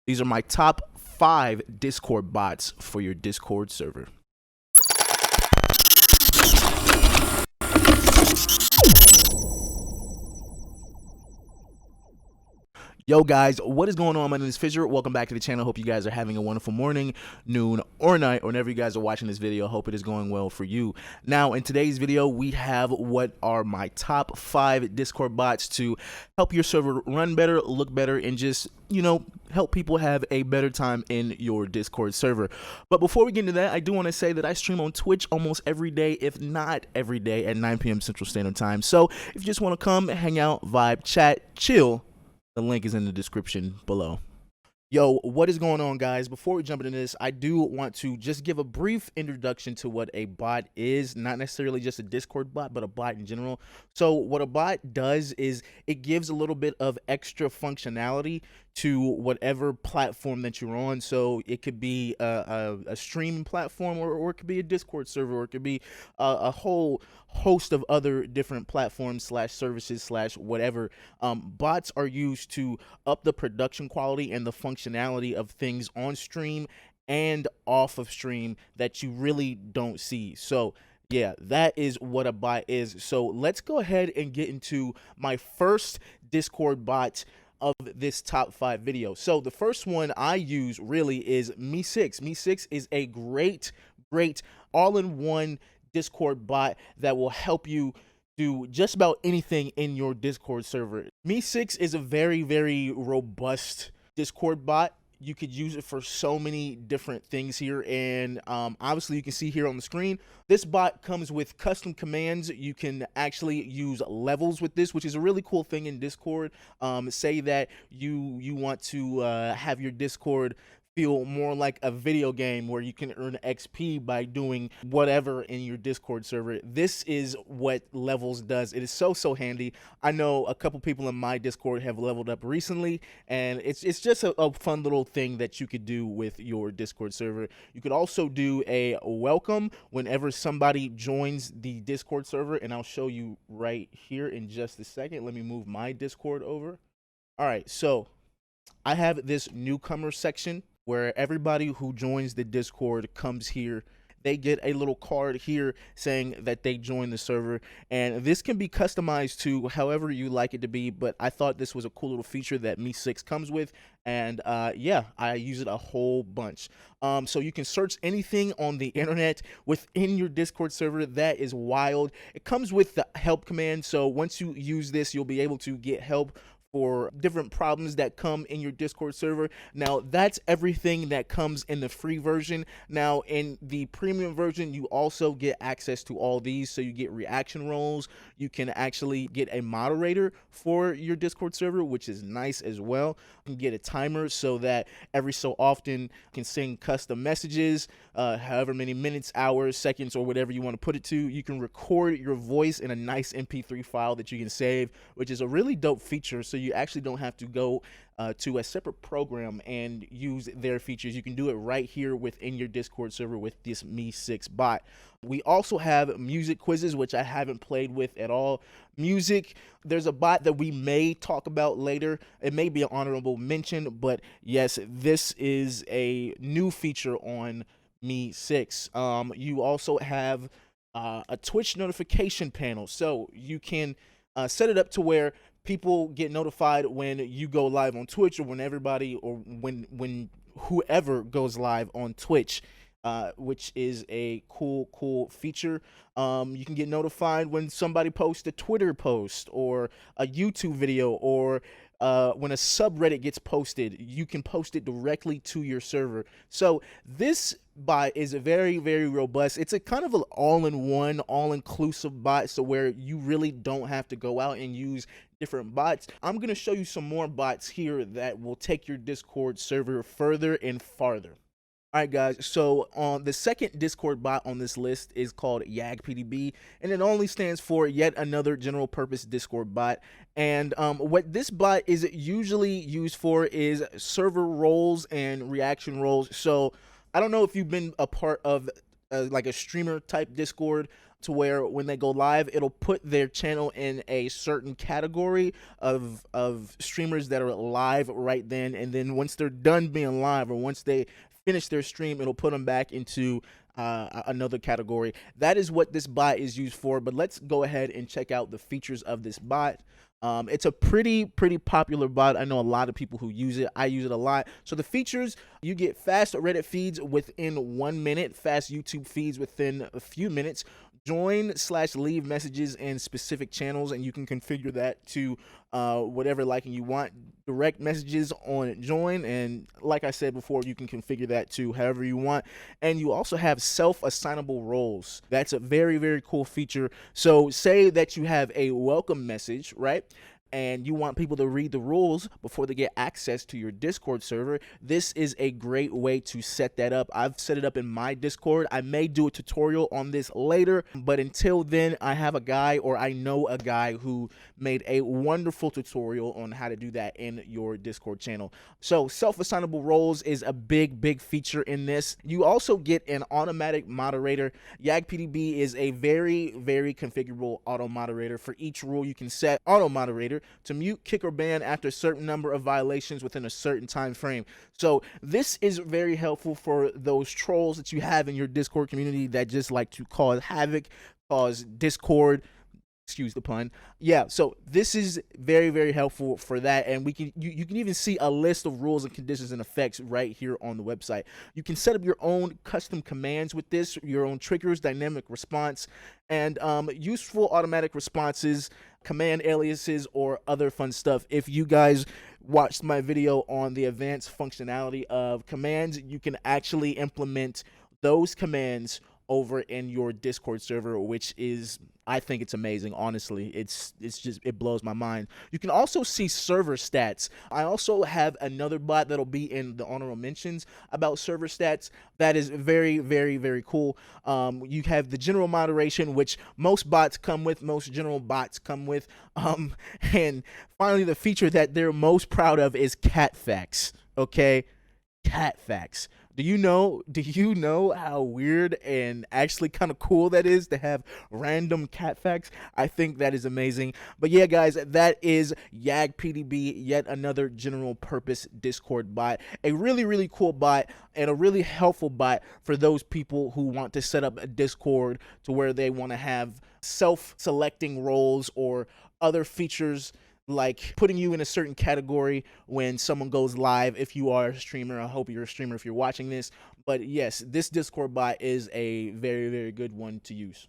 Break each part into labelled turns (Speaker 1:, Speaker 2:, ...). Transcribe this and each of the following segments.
Speaker 1: These are my top 5 Discord bots for your Discord server. Yo guys, what is going on? My name is Fisher. Welcome back to the channel. Hope you guys are having a wonderful morning, noon, or night, or whenever you guys are watching this video. Hope it is going well for you. Now, in today's video, we have what are my top 5 Discord bots to help your server run better, look better, and just, help people have a better time in your Discord server. But before we get into that, I do want to say that I stream on Twitch almost every day, if not every day, at 9 p.m. Central Standard Time. So if you just want to come, hang out, vibe, chat, chill, the link is in the description below. Yo, what is going on, guys? Before we jump into this, I do want to just give a brief introduction to what a bot is. Not necessarily just a Discord bot, but a bot in general. So what a bot does is it gives a little bit of extra functionality to whatever platform that you're on. So it could be a streaming platform, or it could be a Discord server, or it could be a whole host of other different platforms slash services slash whatever. Bots are used to up the production quality and the functionality of things on stream and off of stream that you really don't see. So yeah, that is what a bot is. So let's go ahead and get into my first Discord bot of this top 5 video. So the first one I use really is Me6. Me6 is a great all-in-one Discord bot that will help you do just about anything in your Discord server. Me6 is a very robust Discord bot. You could use it for so many different things here, and obviously you can see here on the screen, this bot comes with custom commands. You can actually use levels with this, which is a really cool thing in Discord. Say that you want to have your Discord feel more like a video game where you can earn XP by doing whatever in your Discord server. This is what levels does. It is so handy. I know a couple people in my Discord have leveled up recently, and it's just a fun little thing that you could do with your Discord server. You could also do a welcome whenever somebody joins the Discord server, and I'll show you right here in just a second. Let me move my Discord over. All right, so I have this newcomer section where everybody who joins the Discord comes here. They get a little card here saying that they joined the server, and this can be customized to however you like it to be, but I thought this was a cool little feature that Me6 comes with, and yeah, I use it a whole bunch. So you can search anything on the internet within your Discord server. That is wild. It comes with the help command, so once you use this, you'll be able to get help for different problems that come in your Discord server. Now, that's everything that comes in the free version. Now, in the premium version, you also get access to all these. So you get reaction roles. You can actually get a moderator for your Discord server, which is nice as well. You can get a timer so that every so often you can send custom messages, however many minutes, hours, seconds, or whatever you want to put it to. You can record your voice in a nice MP3 file that you can save, which is a really dope feature. So you actually don't have to go to a separate program and use their features. You can do it right here within your Discord server with this Me6 bot. We also have music quizzes, which I haven't played with at all. Music, there's a bot that we may talk about later. It may be an honorable mention, but yes, this is a new feature on Me6. You also have a Twitch notification panel, so you can set it up to where people get notified when you go live on Twitch, or when everybody, or when whoever goes live on Twitch, which is a cool feature. You can get notified when somebody posts a Twitter post or a YouTube video, or when a subreddit gets posted. You can post it directly to your server. So this bot is very robust. It's a kind of an all-in-one, all-inclusive bot, so where you really don't have to go out and use different bots. I'm going to show you some more bots here that will take your Discord server further and farther. All right, guys, so the second Discord bot on this list is called YGPDB, and it only stands for yet another general purpose Discord bot. And what this bot is usually used for is server roles and reaction roles. So I don't know if you've been a part of like a streamer type Discord. to where when they go live, it'll put their channel in a certain category of streamers that are live right then. And then once they're done being live, or once they finish their stream, it'll put them back into another category. That is what this bot is used for. But let's go ahead and check out the features of this bot. It's a pretty popular bot. I know a lot of people who use it. I use it a lot. So the features: you get fast Reddit feeds within 1 minute, fast YouTube feeds within a few minutes, join/leave messages in specific channels, and you can configure that to whatever liking you want. Direct messages on join, and like I said before, you can configure that to however you want. And you also have self-assignable roles. That's a very cool feature. So say that you have a welcome message, right? And you want people to read the rules before they get access to your Discord server. This is a great way to set that up. I've set it up in my Discord. I may do a tutorial on this later, but until then, I have a guy, or I know a guy, who made a wonderful tutorial on how to do that in your Discord channel. So self-assignable roles is a big feature in this. You also get an automatic moderator. YGPDB is a very configurable auto moderator. For each rule, you can set auto moderator to mute, kick, or ban after a certain number of violations within a certain time frame. So this is very helpful for those trolls that you have in your Discord community that just like to cause havoc, cause discord. Excuse the pun. Yeah, so this is very helpful for that, and you can even see a list of rules and conditions and effects right here on the website. You can set up your own custom commands with this, your own triggers, dynamic response, and useful automatic responses, command aliases, or other fun stuff. If you guys watched my video on the advanced functionality of commands, you can actually implement those commands over in your Discord server, which is, I think it's amazing. Honestly, it's just, it blows my mind. You can also see server stats. I also have another bot that'll be in the honorable mentions about server stats. That is very cool. You have the general moderation, which most bots come with, most general bots come with. And finally, the feature that they're most proud of is cat facts. Okay, cat facts. Do you know how weird and actually kind of cool that is to have random cat facts? I think that is amazing. But yeah, guys, that is YGPDB, yet another general purpose Discord bot. A really cool bot, and a really helpful bot for those people who want to set up a Discord to where they want to have self-selecting roles or other features, like putting you in a certain category when someone goes live. If you are a streamer, I hope you're a streamer if you're watching this. But yes, this Discord bot is a very good one to use.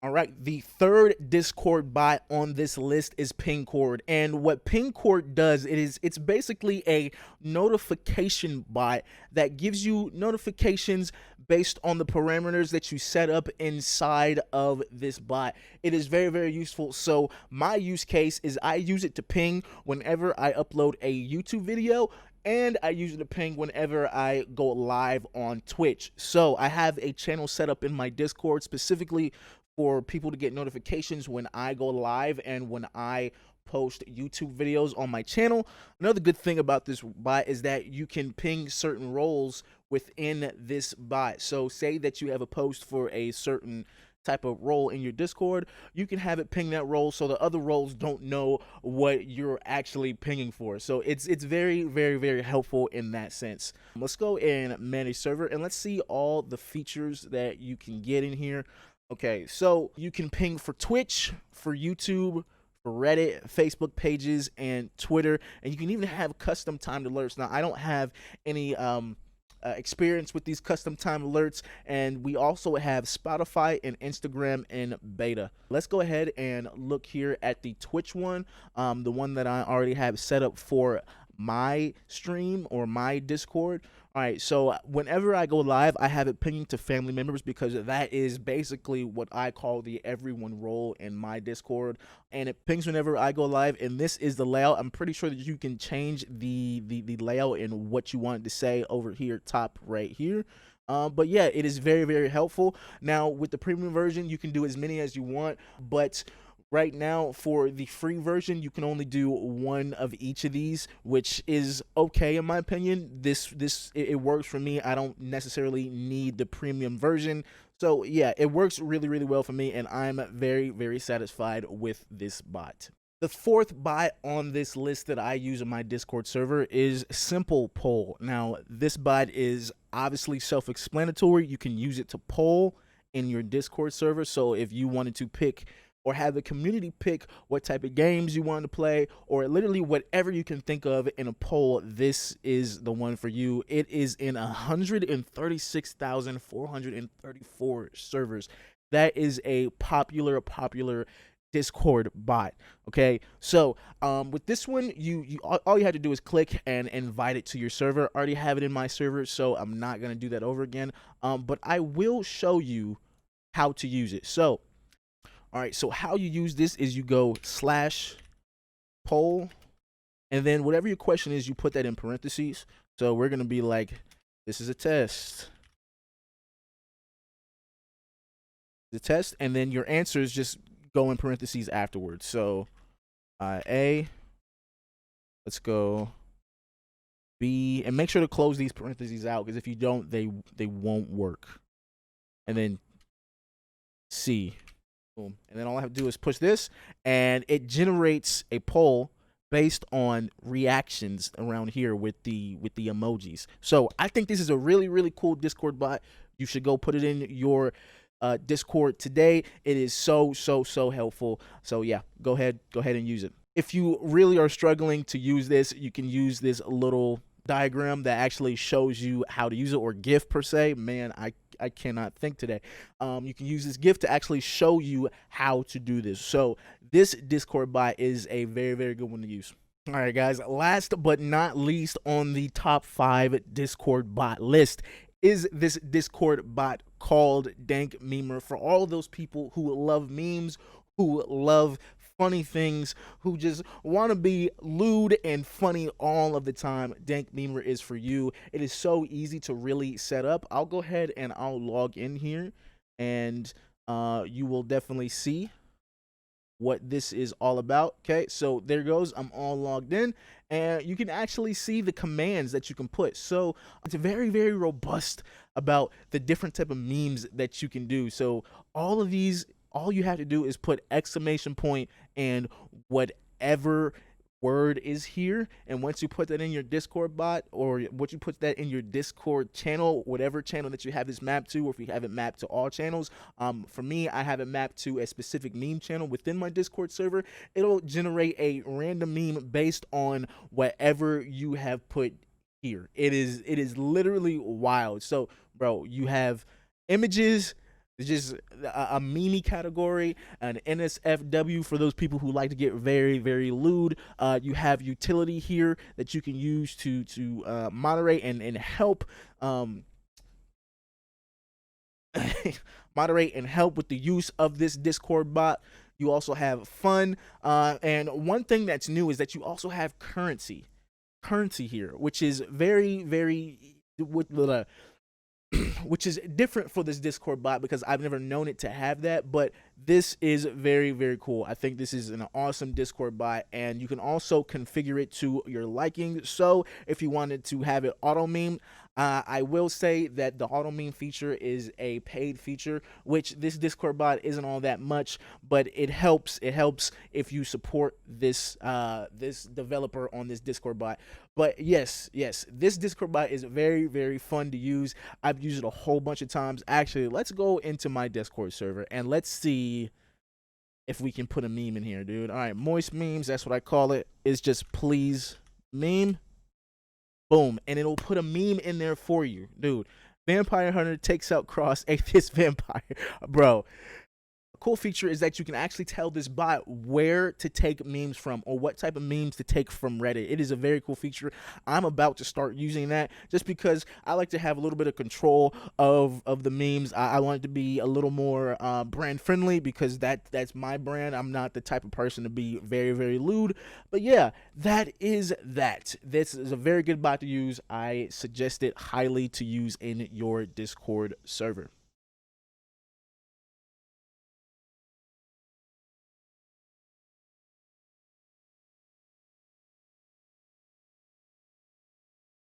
Speaker 1: All right, the third Discord bot on this list is Pingcord, and what Pingcord does, it's basically a notification bot that gives you notifications based on the parameters that you set up inside of this bot. It is very useful. So my use case is I use it to ping whenever I upload a YouTube video, and I use it to ping whenever I go live on Twitch. So I have a channel set up in my Discord specifically for people to get notifications when I go live and when I post YouTube videos on my channel. Another good thing about this bot is that you can ping certain roles within this bot. So say that you have a post for a certain type of role in your Discord, you can have it ping that role so the other roles don't know what you're actually pinging for. So it's very helpful in that sense. Let's go and manage server, and let's see all the features that you can get in here. Okay, so you can ping for Twitch, for YouTube, for Reddit, Facebook pages, and Twitter, and you can even have custom timed alerts. Now, I don't have any experience with these custom time alerts, and we also have Spotify and Instagram in beta. Let's go ahead and look here at the Twitch one, the one that I already have set up for my stream or my Discord. All right, so whenever I go live, I have it pinging to family members because that is basically what I call the everyone role in my Discord, and it pings whenever I go live. And this is the layout. I'm pretty sure that you can change the layout and what you want to say over here, top right here. But yeah, it is very helpful. Now with the premium version, you can do as many as you want, but right now, for the free version, you can only do one of each of these, which is okay in my opinion. It works for me. I don't necessarily need the premium version, So yeah, it works really, really well for me, and I'm very, very satisfied with this bot. The fourth bot on this list that I use in my Discord server is Simple Poll. Now, this bot is obviously self-explanatory. You can use it to poll in your Discord server. So if you wanted to pick or have the community pick what type of games you want to play, or literally whatever you can think of in a poll, this is the one for you. It is in 136,434 servers. That is a popular Discord bot. Okay, so with this one, all you have to do is click and invite it to your server. I already have it in my server, so I'm not gonna do that over again. But I will show you how to use it. So all right, so how you use this is you go /poll, and then whatever your question is, you put that in parentheses. So we're gonna be like, this is a test. The test, and then your answers just go in parentheses afterwards. So A, let's go B, and make sure to close these parentheses out, because if you don't, they won't work. And then C. Boom. And then all I have to do is push this, and it generates a poll based on reactions around here with the emojis. So I think this is a really, really cool Discord bot. You should go put it in your Discord today. It is so helpful. So yeah, go ahead and use it. If you really are struggling to use this, you can use this little diagram that actually shows you how to use it, or GIF per se. Man, I cannot think today. You can use this GIF to actually show you how to do this. So this Discord bot is a very, very good one to use. All right, guys, last but not least on the top 5 Discord bot list is this Discord bot called dankmeme. For all those people who love memes, who love funny things, who just want to be lewd and funny all of the time, dankmeme is for you. It is so easy to really set up. I'll go ahead and I'll log in here, and you will definitely see what this is all about. Okay, so there goes, I'm all logged in, and you can actually see the commands that you can put. So it's very, very robust about the different type of memes that you can do. So all of these, all you have to do is put exclamation point and whatever word is here, and once you put that in your Discord bot, or once you put that in your Discord channel, whatever channel that you have this mapped to, or if you have it mapped to all channels, for me, I have it mapped to a specific meme channel within my Discord server. It'll generate a random meme based on whatever you have put here. It is literally wild. So bro, you have images. It's just a meme category, an NSFW for those people who like to get very, very lewd. You have utility here that you can use to moderate and help moderate and help with the use of this Discord bot. You also have fun, and one thing that's new is that you also have currency here, which is very, very which is different for this Discord bot, because I've never known it to have that, but this is very, very cool. I think this is an awesome Discord bot, and you can also configure it to your liking. So if you wanted to have it auto meme, I will say that the auto meme feature is a paid feature, which this Discord bot isn't all that much, but it helps if you support this this developer on this Discord bot. But yes, this Discord bot is very, very fun to use. I've used it a whole bunch of times. Actually, let's go into my Discord server and let's see if we can put a meme in here, dude. All right, moist memes, that's what I call it. It's just please meme. Boom, and it'll put a meme in there for you, dude. Vampire Hunter takes out Cross Atheist Vampire. Bro, cool feature is that you can actually tell this bot where to take memes from, or what type of memes to take from Reddit. It is a very cool feature. I'm about to start using that just because I like to have a little bit of control of the memes. I want it to be a little more brand friendly, because that's my brand. I'm not the type of person to be very, very lewd. But yeah, that is that. This is a very good bot to use. I suggest it highly to use in your Discord server.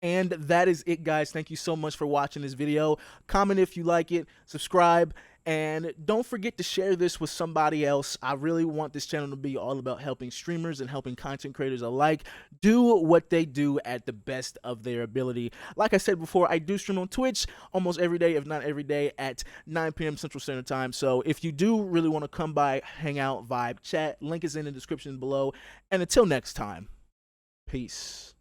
Speaker 1: And that is it, guys. Thank you so much for watching this video. Comment if you like it, subscribe, and don't forget to share this with somebody else. I really want this channel to be all about helping streamers and helping content creators alike do what they do at the best of their ability. Like I said before, I do stream on Twitch almost every day, if not every day, at 9 p.m. Central Standard Time. So if you do really want to come by, hang out, vibe, chat, link is in the description below. And until next time, peace.